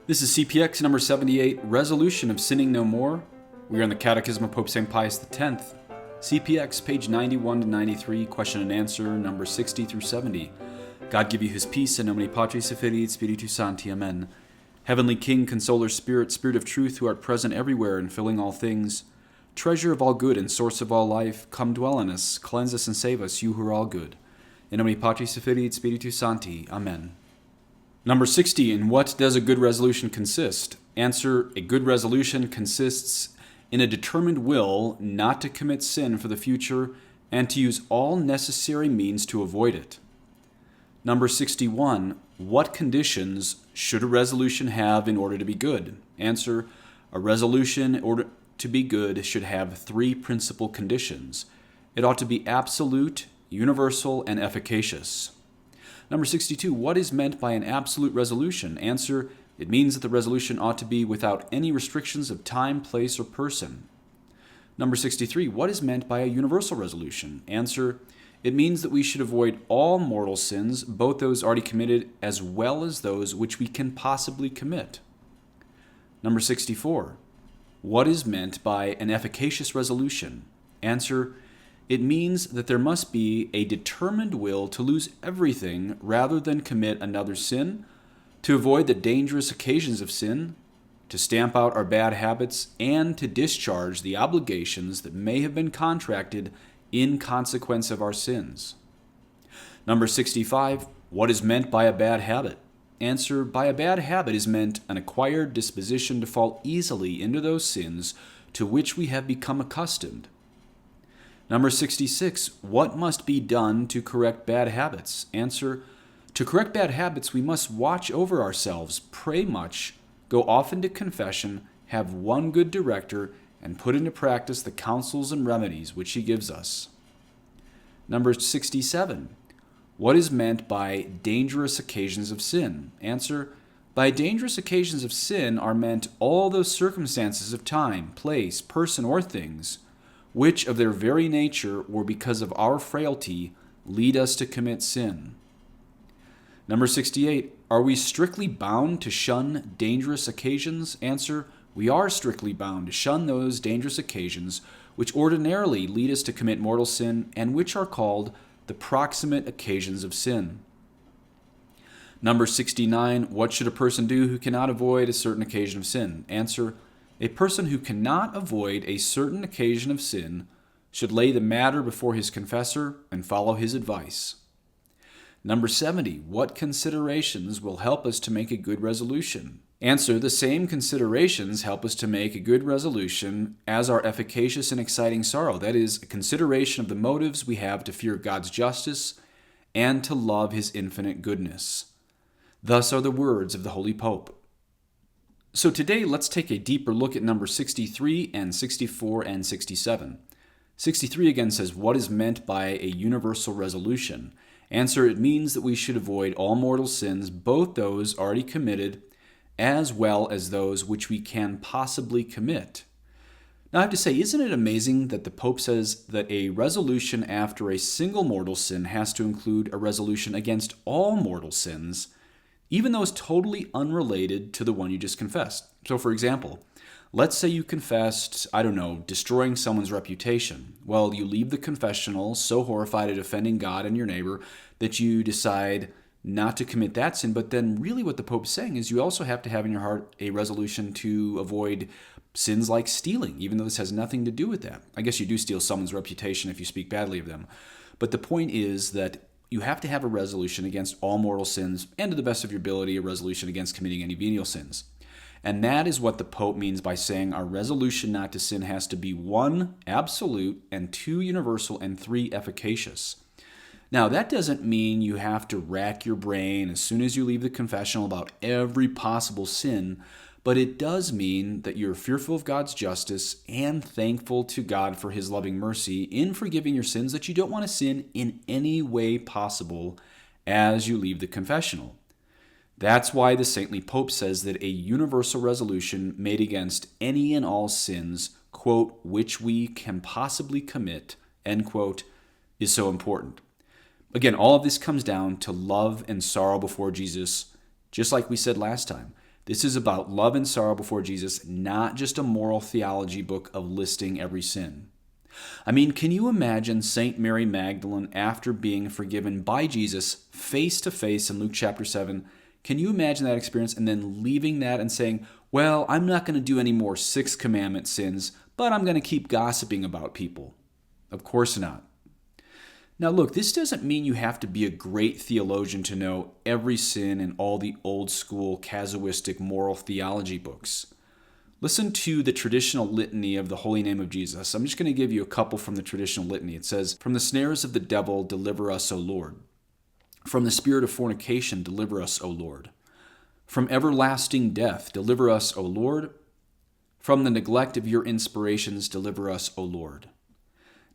This is CPX number 78, Resolution of Sinning No More. We are in the Catechism of Pope St. Pius X. CPX, page 91 to 93, question and answer, number 60 through 70. God give you his peace, in nomine Patris et Filii et Spiritus Sancti. Amen. Heavenly King, Consoler Spirit, Spirit of truth, who art present everywhere and filling all things, treasure of all good and source of all life, come dwell in us, cleanse us and save us, you who are all good. In nomine Patris et Filii et Spiritus Sancti. Amen. Number 60, in what does a good resolution consist? Answer, a good resolution consists in a determined will not to commit sin for the future and to use all necessary means to avoid it. Number 61, what conditions should a resolution have in order to be good? Answer, a resolution in order to be good should have three principal conditions. It ought to be absolute, universal, and efficacious. Number 62, what is meant by an absolute resolution? Answer, it means that the resolution ought to be without any restrictions of time, place, or person. Number 63, what is meant by a universal resolution? Answer, it means that we should avoid all mortal sins, both those already committed as well as those which we can possibly commit. Number 64, what is meant by an efficacious resolution? Answer, it means that there must be a determined will to lose everything rather than commit another sin, to avoid the dangerous occasions of sin, to stamp out our bad habits, and to discharge the obligations that may have been contracted in consequence of our sins. Number 65, what is meant by a bad habit? Answer, by a bad habit is meant an acquired disposition to fall easily into those sins to which we have become accustomed. Number 66, what must be done to correct bad habits? Answer, to correct bad habits, we must watch over ourselves, pray much, go often to confession, have one good director, and put into practice the counsels and remedies which he gives us. Number 67, what is meant by dangerous occasions of sin? Answer, by dangerous occasions of sin are meant all those circumstances of time, place, person, or things which of their very nature or because of our frailty lead us to commit sin. Number 68, are we strictly bound to shun dangerous occasions? Answer, we are strictly bound to shun those dangerous occasions which ordinarily lead us to commit mortal sin and which are called the proximate occasions of sin. Number 69, what should a person do who cannot avoid a certain occasion of sin? Answer, a person who cannot avoid a certain occasion of sin should lay the matter before his confessor and follow his advice. Number 70, what considerations will help us to make a good resolution? Answer, the same considerations help us to make a good resolution as our efficacious and exciting sorrow. That is, a consideration of the motives we have to fear God's justice and to love his infinite goodness. Thus are the words of the Holy Pope. So today, let's take a deeper look at number 63 and 64 and 67. 63 again says, what is meant by a universal resolution? Answer, it means that we should avoid all mortal sins, both those already committed as well as those which we can possibly commit. Now I have to say, isn't it amazing that the Pope says that a resolution after a single mortal sin has to include a resolution against all mortal sins, even those totally unrelated to the one you just confessed? So for example, let's say you confessed, destroying someone's reputation. Well, you leave the confessional so horrified at offending God and your neighbor that you decide not to commit that sin. But then really what the Pope's saying is you also have to have in your heart a resolution to avoid sins like stealing, even though this has nothing to do with that. I guess you do steal someone's reputation if you speak badly of them. But the point is that you have to have a resolution against all mortal sins and, to the best of your ability, a resolution against committing any venial sins. And that is what the Pope means by saying our resolution not to sin has to be 1, absolute, and 2, universal, and 3, efficacious. Now, that doesn't mean you have to rack your brain as soon as you leave the confessional about every possible sin, but it does mean that you're fearful of God's justice and thankful to God for his loving mercy in forgiving your sins, that you don't want to sin in any way possible as you leave the confessional. That's why the saintly Pope says that a universal resolution made against any and all sins, quote, which we can possibly commit, end quote, is so important. Again, all of this comes down to love and sorrow before Jesus, just like we said last time. This is about love and sorrow before Jesus, not just a moral theology book of listing every sin. I mean, can you imagine St. Mary Magdalene after being forgiven by Jesus face to face in Luke chapter 7? Can you imagine that experience and then leaving that and saying, well, I'm not going to do any more Sixth Commandment sins, but I'm going to keep gossiping about people? Of course not. Now look, this doesn't mean you have to be a great theologian to know every sin in all the old school casuistic moral theology books. Listen to the traditional litany of the holy name of Jesus. I'm just going to give you a couple from the traditional litany. It says, "From the snares of the devil, deliver us, O Lord. From the spirit of fornication, deliver us, O Lord. From everlasting death, deliver us, O Lord. From the neglect of your inspirations, deliver us, O Lord."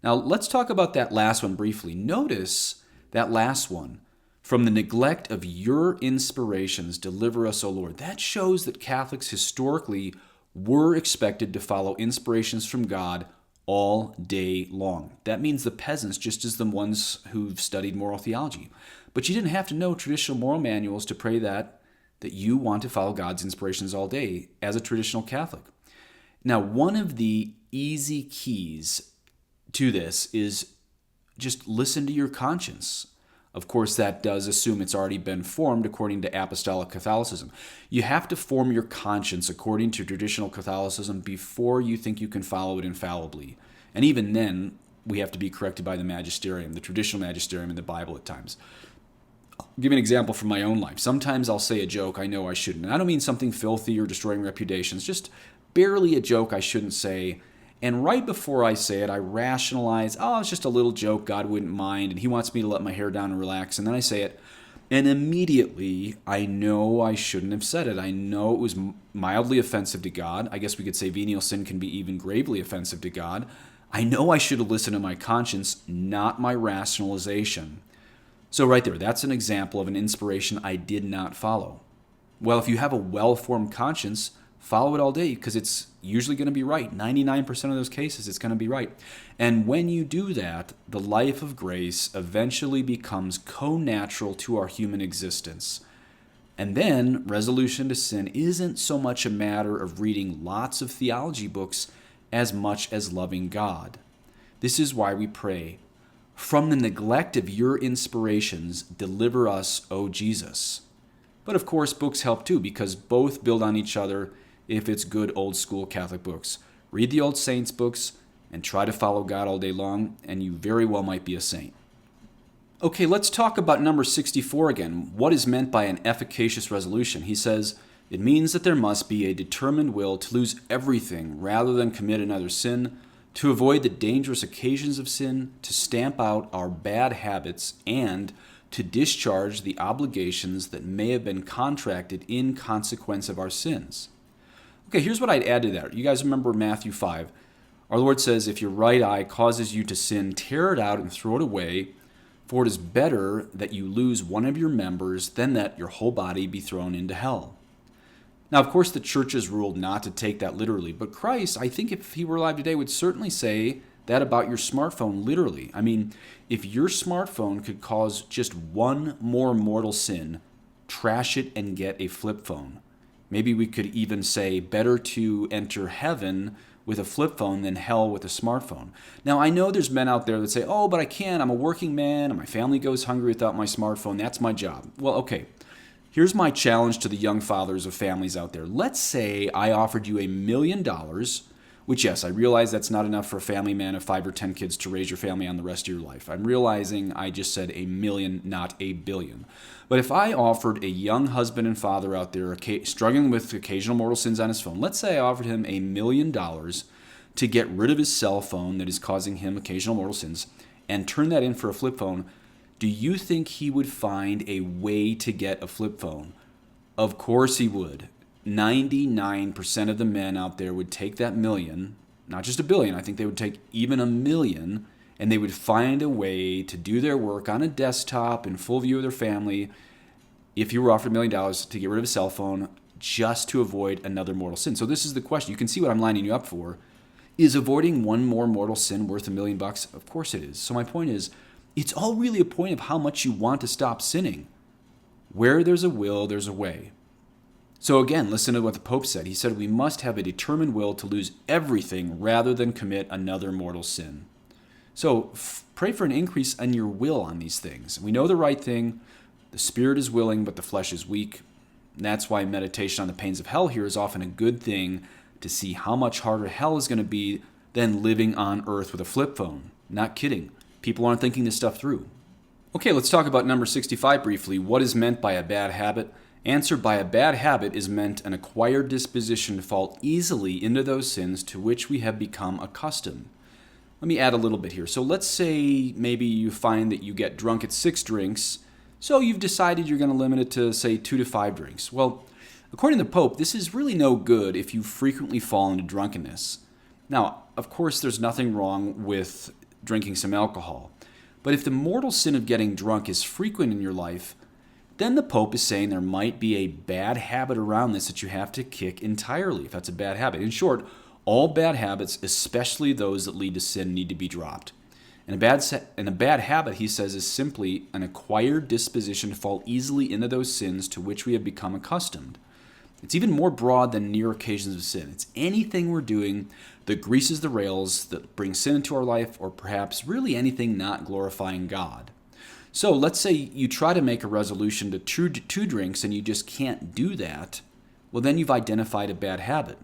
Now, let's talk about that last one briefly. Notice that last one. From the neglect of your inspirations, deliver us, O Lord. That shows that Catholics historically were expected to follow inspirations from God all day long. That means the peasants, just as the ones who've studied moral theology. But you didn't have to know traditional moral manuals to pray that you want to follow God's inspirations all day as a traditional Catholic. Now, one of the easy keys to this is just listen to your conscience. Of course, that does assume it's already been formed according to Apostolic Catholicism. You have to form your conscience according to traditional Catholicism before you think you can follow it infallibly. And even then, we have to be corrected by the magisterium, the traditional magisterium in the Bible at times. I'll give you an example from my own life. Sometimes I'll say a joke I know I shouldn't. And I don't mean something filthy or destroying reputations, just barely a joke I shouldn't say. And right before I say it, I rationalize, oh, it's just a little joke, God wouldn't mind, and he wants me to let my hair down and relax. And then I say it, and immediately I know I shouldn't have said it. I know it was mildly offensive to God. I guess we could say venial sin can be even gravely offensive to God. I know I should have listened to my conscience, not my rationalization. So right there, that's an example of an inspiration I did not follow. Well, if you have a well-formed conscience, follow it all day because it's usually going to be right. 99% of those cases, it's going to be right. And when you do that, the life of grace eventually becomes co-natural to our human existence. And then resolution to sin isn't so much a matter of reading lots of theology books as much as loving God. This is why we pray, "From the neglect of your inspirations, deliver us, O Jesus." But of course, books help too because both build on each other if it's good old school Catholic books. Read the old saints' books and try to follow God all day long, and you very well might be a saint. Okay, let's talk about number 64 again. What is meant by an efficacious resolution? He says, it means that there must be a determined will to lose everything rather than commit another sin, to avoid the dangerous occasions of sin, to stamp out our bad habits, and to discharge the obligations that may have been contracted in consequence of our sins. Okay, here's what I'd add to that. You guys remember Matthew 5. Our Lord says, if your right eye causes you to sin, tear it out and throw it away, for it is better that you lose one of your members than that your whole body be thrown into hell. Now, of course, the church has ruled not to take that literally, but Christ, I think if he were alive today, would certainly say that about your smartphone literally. I mean, if your smartphone could cause just one more mortal sin, trash it and get a flip phone. Maybe we could even say better to enter heaven with a flip phone than hell with a smartphone. Now, I know there's men out there that say, oh, but I can't. I'm a working man and my family goes hungry without my smartphone. That's my job. Well, okay. Here's my challenge to the young fathers of families out there. Let's say I offered you $1 million, which, yes, I realize that's not enough for a family man of 5 or 10 kids to raise your family on the rest of your life. I'm realizing I just said $1 million, not $1 billion. But if I offered a young husband and father out there struggling with occasional mortal sins on his phone, let's say I offered him $1 million to get rid of his cell phone that is causing him occasional mortal sins and turn that in for a flip phone, do you think he would find a way to get a flip phone? Of course he would. 99% of the men out there would take that million, not just $1 billion, I think they would take even $1 million, and they would find a way to do their work on a desktop in full view of their family if you were offered $1 million to get rid of a cell phone just to avoid another mortal sin. So this is the question. You can see what I'm lining you up for. Is avoiding one more mortal sin worth $1 million? Of course it is. So my point is, it's all really a point of how much you want to stop sinning. Where there's a will, there's a way. So again, listen to what the Pope said. He said we must have a determined will to lose everything rather than commit another mortal sin. So pray for an increase in your will on these things. We know the right thing. The spirit is willing, but the flesh is weak. And that's why meditation on the pains of hell here is often a good thing, to see how much harder hell is going to be than living on earth with a flip phone. Not kidding. People aren't thinking this stuff through. Okay, let's talk about number 65 briefly. What is meant by a bad habit? Answer: by a bad habit is meant an acquired disposition to fall easily into those sins to which we have become accustomed. Let me add a little bit here. So let's say maybe you find that you get drunk at 6 drinks, so you've decided you're going to limit it to, say, 2 to 5 drinks. Well, according to the Pope, this is really no good if you frequently fall into drunkenness. Now, of course, there's nothing wrong with drinking some alcohol, but if the mortal sin of getting drunk is frequent in your life, then the Pope is saying there might be a bad habit around this that you have to kick entirely, if that's a bad habit. In short, all bad habits, especially those that lead to sin, need to be dropped. And a bad habit, he says, is simply an acquired disposition to fall easily into those sins to which we have become accustomed. It's even more broad than near occasions of sin. It's anything we're doing that greases the rails, that brings sin into our life, or perhaps really anything not glorifying God. So let's say you try to make a resolution to two drinks and you just can't do that. Well, then you've identified a bad habit.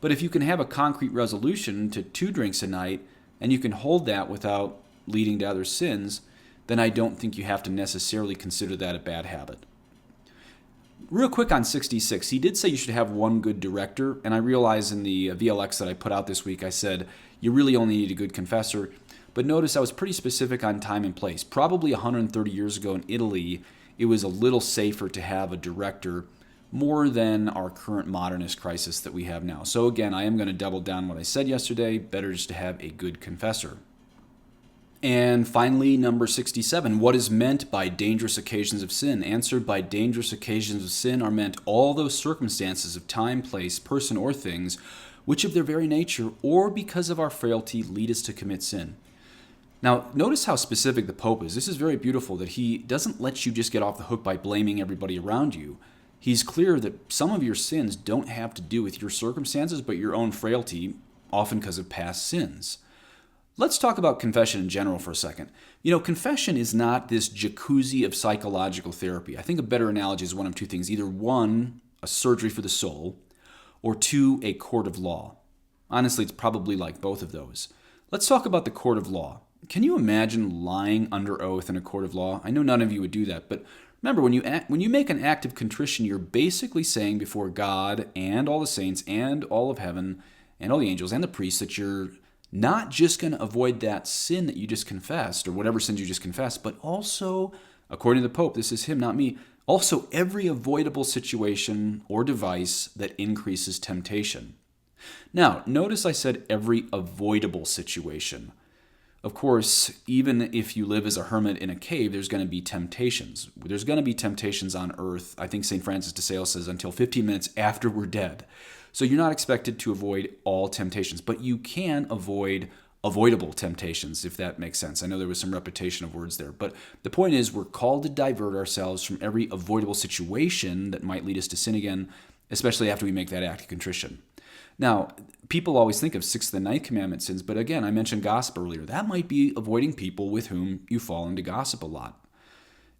But if you can have a concrete resolution to 2 drinks a night and you can hold that without leading to other sins, then I don't think you have to necessarily consider that a bad habit. Real quick on 66, he did say you should have one good director, and I realize in the VLX that I put out this week, I said you really only need a good confessor. But notice I was pretty specific on time and place. Probably 130 years ago in Italy, it was a little safer to have a director more than our current modernist crisis that we have now. So again, I am going to double down what I said yesterday. Better just to have a good confessor. And finally, number 67, what is meant by dangerous occasions of sin? Answer: by dangerous occasions of sin are meant all those circumstances of time, place, person, or things, which of their very nature, or because of our frailty, lead us to commit sin. Now, notice how specific the Pope is. This is very beautiful, that he doesn't let you just get off the hook by blaming everybody around you. He's clear that some of your sins don't have to do with your circumstances, but your own frailty, often because of past sins. Let's talk about confession in general for a second. Confession is not this jacuzzi of psychological therapy. I think a better analogy is one of two things. Either 1, a surgery for the soul, or 2, a court of law. Honestly, it's probably like both of those. Let's talk about the court of law. Can you imagine lying under oath in a court of law? I know none of you would do that, but remember, when you make an act of contrition, you're basically saying before God and all the saints and all of heaven and all the angels and the priests that you're not just going to avoid that sin that you just confessed, or whatever sins you just confessed, but also, according to the Pope, this is him, not me, also every avoidable situation or device that increases temptation. Now, notice I said every avoidable situation. Of course, even if you live as a hermit in a cave, there's going to be temptations. There's going to be temptations on earth. I think St. Francis de Sales says until 15 minutes after we're dead. So you're not expected to avoid all temptations, but you can avoid avoidable temptations, if that makes sense. I know there was some repetition of words there, but the point is we're called to divert ourselves from every avoidable situation that might lead us to sin again, especially after we make that act of contrition. Now, people always think of 6th and 9th commandment sins, but again, I mentioned gossip earlier. That might be avoiding people with whom you fall into gossip a lot.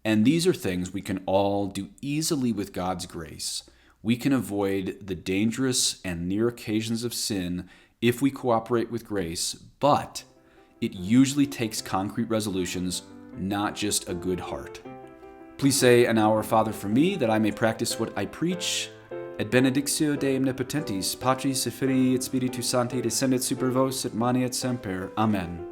And these are things we can all do easily with God's grace. We can avoid the dangerous and near occasions of sin if we cooperate with grace, but it usually takes concrete resolutions, not just a good heart. Please say an Our Father for me, that I may practice what I preach. Et benedictio Dei omnipotentis, Patris et Filii et Spiritus Sancti, descendet super vos et maneat semper. Amen.